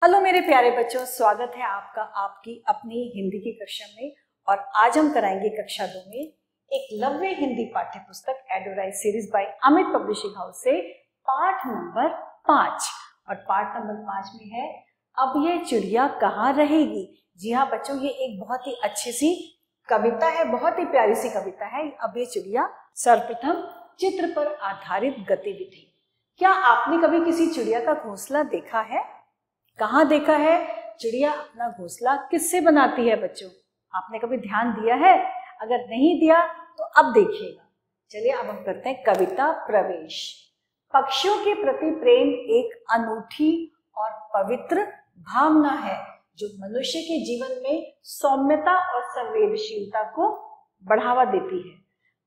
Hello मेरे प्यारे बच्चों, स्वागत है आपका आपकी अपनी हिंदी की कक्षा में। और आज हम कराएंगे कक्षा 2 में एकलव्य हिंदी पाठ्य पुस्तक एडोराइज series by Amit publishing house से पाठ नंबर 5। और पाठ नंबर 5 में है अब ये चिड़िया कहाँ रहेगी। जी हाँ बच्चों, ये एक बहुत ही अच्छी सी कविता है, बहुत ही प्यारी सी कविता है। अब ये चिड़िया सर्वप्रथम चित्र पर आधारित गतिविधि। क्या आपने कभी किसी चिड़िया का घोंसला देखा है? कहाँ देखा है? चिड़िया अपना घोंसला किससे बनाती है बच्चों? आपने कभी ध्यान दिया है? अगर नहीं दिया तो अब देखिएगा। चलिए अब हम करते हैं कविता प्रवेश। पक्षियों के प्रति प्रेम एक अनूठी और पवित्र भावना है जो मनुष्य के जीवन में सौम्यता और संवेदनशीलता को बढ़ावा देती है।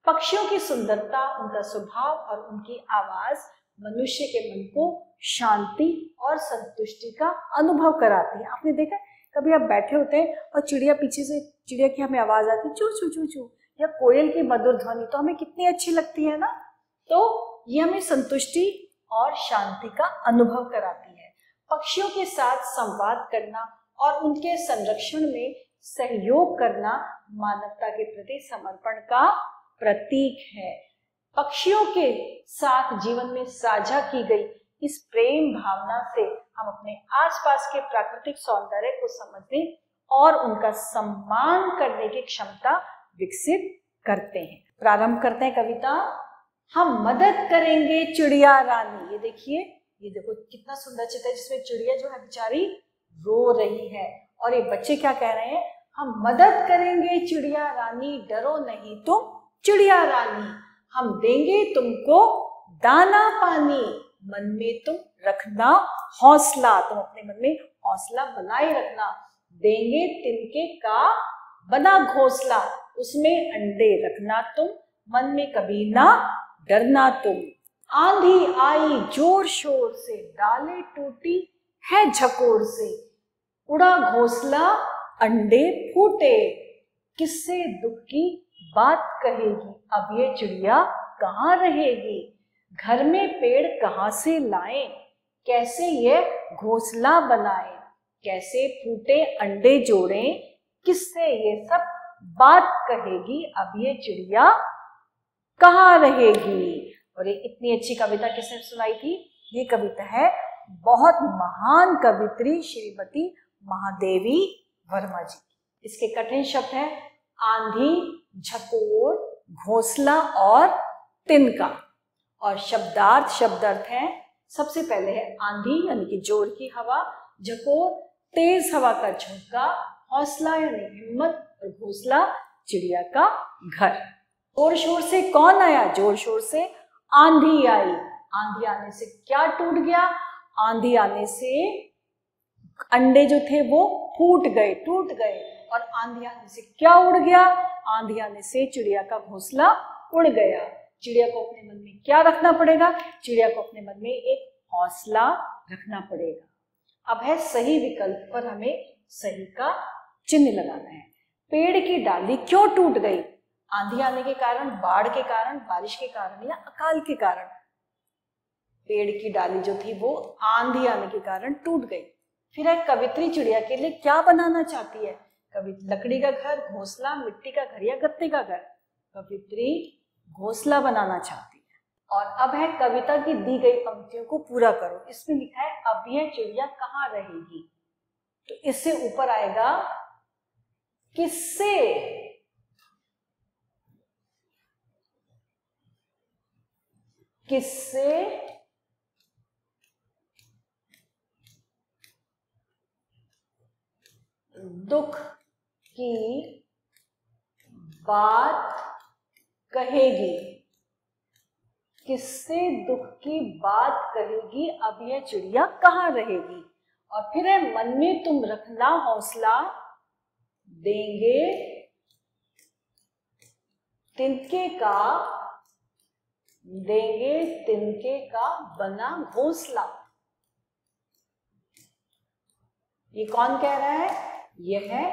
पक्षियों की सुंदरता, उनका स्वभाव और उनकी आवाज मनुष्य के मन को शांति और संतुष्टि का अनुभव कराती है। आपने देखा कभी आप बैठे होते हैं और चिड़िया पीछे से, चिड़िया की हमें आवाज आती है चू चू चू चू, या कोयल की मधुर ध्वनि, तो हमें कितनी अच्छी लगती है ना। तो ये हमें संतुष्टि और शांति का अनुभव कराती है। पक्षियों के साथ संवाद करना और उनके संरक्षण में सहयोग करना मानवता के प्रति समर्पण का प्रतीक है। पक्षियों के साथ जीवन में साझा की गई इस प्रेम भावना से हम अपने आसपास के प्राकृतिक सौंदर्य को समझने और उनका सम्मान करने की क्षमता विकसित करते हैं। प्रारंभ करते हैं कविता। हम मदद करेंगे चिड़िया रानी। ये देखिए, ये देखो कितना सुंदर चित्र है जिसमें चिड़िया जो है बेचारी रो रही है और ये बच्चे क्या कह रहे हैं? हम मदद करेंगे चिड़िया रानी, डरो नहीं तुम चिड़िया रानी, हम देंगे तुमको दाना पानी, मन में तुम रखना हौसला, तुम अपने मन में हौसला बनाए रखना। देंगे तिनके का बना घोंसला, उसमें अंडे रखना तुम, मन में कभी ना डरना तुम। आंधी आई जोर शोर से, डाले टूटी है झकोर से, उड़ा घोंसला अंडे फूटे, किससे दुख की बात कहेगी, अब ये चिड़िया कहाँ रहेगी। घर में पेड़ कहाँ से लाएं, कैसे ये घोंसला बनाएं, कैसे फूटे अंडे जोड़ें, किससे ये सब बात कहेगी, अब ये चिड़िया कहाँ रहेगी। और ये इतनी अच्छी कविता किसने सुनाई थी? ये कविता है बहुत महान कवित्री श्रीमती महादेवी वर्मा जी। इसके कठिन शब्द है आंधी, झकोर, घोंसला और तिनका। और शब्दार्थ, शब्दार्थ है, सबसे पहले है आंधी यानी कि जोर की हवा, झकोर तेज हवा का झोंका, हौसला यानी हिम्मत, और घोंसला चिड़िया का घर। जोर शोर से कौन आया? जोर शोर से आंधी आई। आंधी आने से क्या टूट गया? आंधी आने से अंडे जो थे वो फूट गए, टूट गए। और आंधी आने से क्या उड़ गया? आंधी आने से चिड़िया का घोंसला उड़ गया। चिड़िया को अपने मन में क्या रखना पड़ेगा? चिड़िया को अपने मन में एक हौसला रखना पड़ेगा। अब है सही विकल्प पर हमें सही का चिन्ह लगाना है। पेड़ की डाली क्यों टूट गई? आंधी आने के कारण, बाढ़ के कारण, बारिश के कारण या अकाल के कारण। पेड़ की डाली जो थी वो आंधी आने के कारण टूट गई। फिर है कवित्री चिड़िया के लिए क्या बनाना चाहती है? कभी लकड़ी का घर, घोंसला, मिट्टी का घर या गत्ते का घर। कवित्री घोंसला बनाना चाहती है। और अब है कविता की दी गई पंक्तियों को पूरा करो। इसमें लिखा है अब यह चिड़िया कहाँ रहेगी, तो इससे ऊपर आएगा किससे, किससे दुख की बात कहेगी, किससे दुख की बात कहेगी, अब यह चिड़िया कहाँ रहेगी। और फिर है मन में तुम रखना हौसला, देंगे तिनके का, देंगे तिनके का बना घोंसला। ये कौन कह रहा है? यह है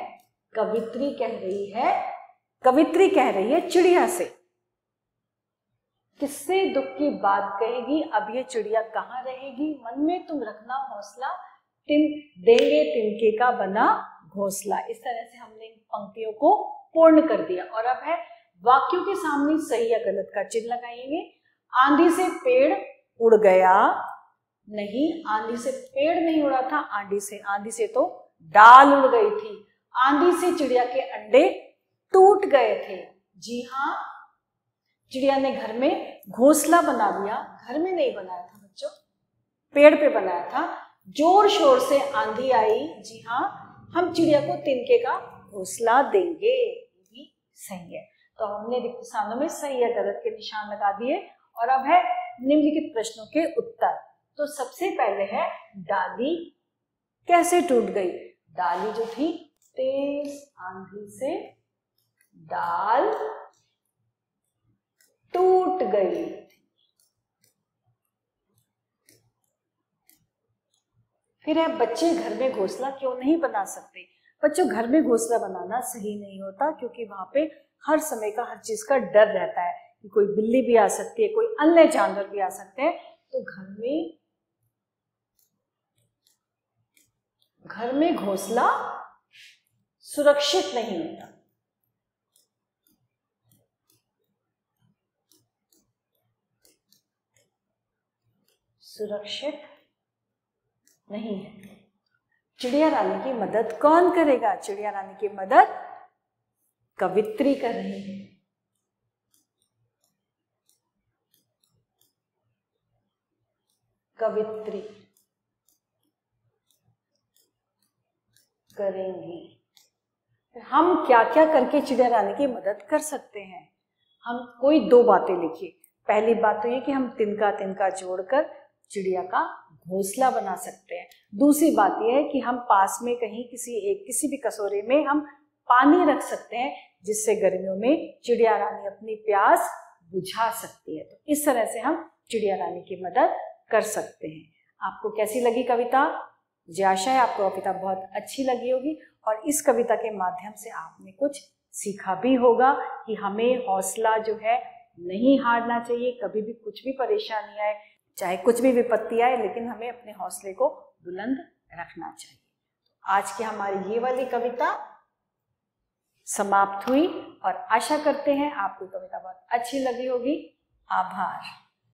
कवित्री कह रही है, कवित्री कह रही है चिड़िया से। किससे दुख की बात कहेगी, अब ये चिड़िया कहाँ रहेगी, मन में तुम रखना हौसला, देंगे तिनके का बना घोंसला। इस तरह से हमने इन पंक्तियों को पूर्ण कर दिया। और अब है वाक्यों के सामने सही या गलत का चिन्ह लगाएंगे। आंधी से पेड़ उड़ गया, नहीं, आंधी से पेड़ नहीं उड़ा था, आंधी से तो डाल उड़ गई थी। आंधी से चिड़िया के अंडे टूट गए थे। जी हाँ, चिड़िया ने घर में घोंसला बना दिया। घर में नहीं बनाया था बच्चों, पेड़ पे बनाया था। जोर शोर से आंधी आई। जी हाँ, हम चिड़िया को तिनके का घोंसला देंगे। ये भी सही है। तो हमने रिक्त स्थानों में सही या गलत के निशान लगा दिए। और अब है निम्नलिखित प्रश्नों के उत्तर। तो सबसे पहले है डाली कैसे टूट गई। डाली जो थी, तेज आंधी से डाल टूट गई। फिर है बच्चे घर में घोंसला क्यों नहीं बना सकते। बच्चों, घर में घोंसला बनाना सही नहीं होता, क्योंकि वहां पे हर समय का हर चीज का डर रहता है कि कोई बिल्ली भी आ सकती है, कोई अन्य जानवर भी आ सकते हैं। तो घर में घोंसला सुरक्षित नहीं होता। सुरक्षित नहीं है। चिड़िया रानी की मदद कौन करेगा। चिड़िया रानी की मदद कवित्री कर रही है। कवित्री करेंगी। हम क्या क्या करके चिड़िया रानी की मदद कर सकते हैं। हम कोई दो बातें लिखिए। पहली बात तो ये कि हम तिनका तिनका जोड़कर चिड़िया का घोंसला बना सकते हैं। दूसरी बात यह है कि हम पास में कहीं किसी भी कटोरे में हम पानी रख सकते हैं, जिससे गर्मियों में चिड़िया रानी अपनी प्यास बुझा सकती है। तो इस तरह से हम चिड़िया रानी की मदद कर सकते हैं। आपको कैसी लगी कविता? मुझे आशा है आपको कविता बहुत अच्छी लगी होगी और इस कविता के माध्यम से आपने कुछ सीखा भी होगा कि हमें हौसला जो है नहीं हारना चाहिए। कभी भी कुछ भी परेशानी आए, चाहे कुछ भी विपत्ति आए, लेकिन हमें अपने हौसले को बुलंद रखना चाहिए। आज की हमारी ये वाली कविता समाप्त हुई और आशा करते हैं आपको कविता बहुत अच्छी लगी होगी। आभार।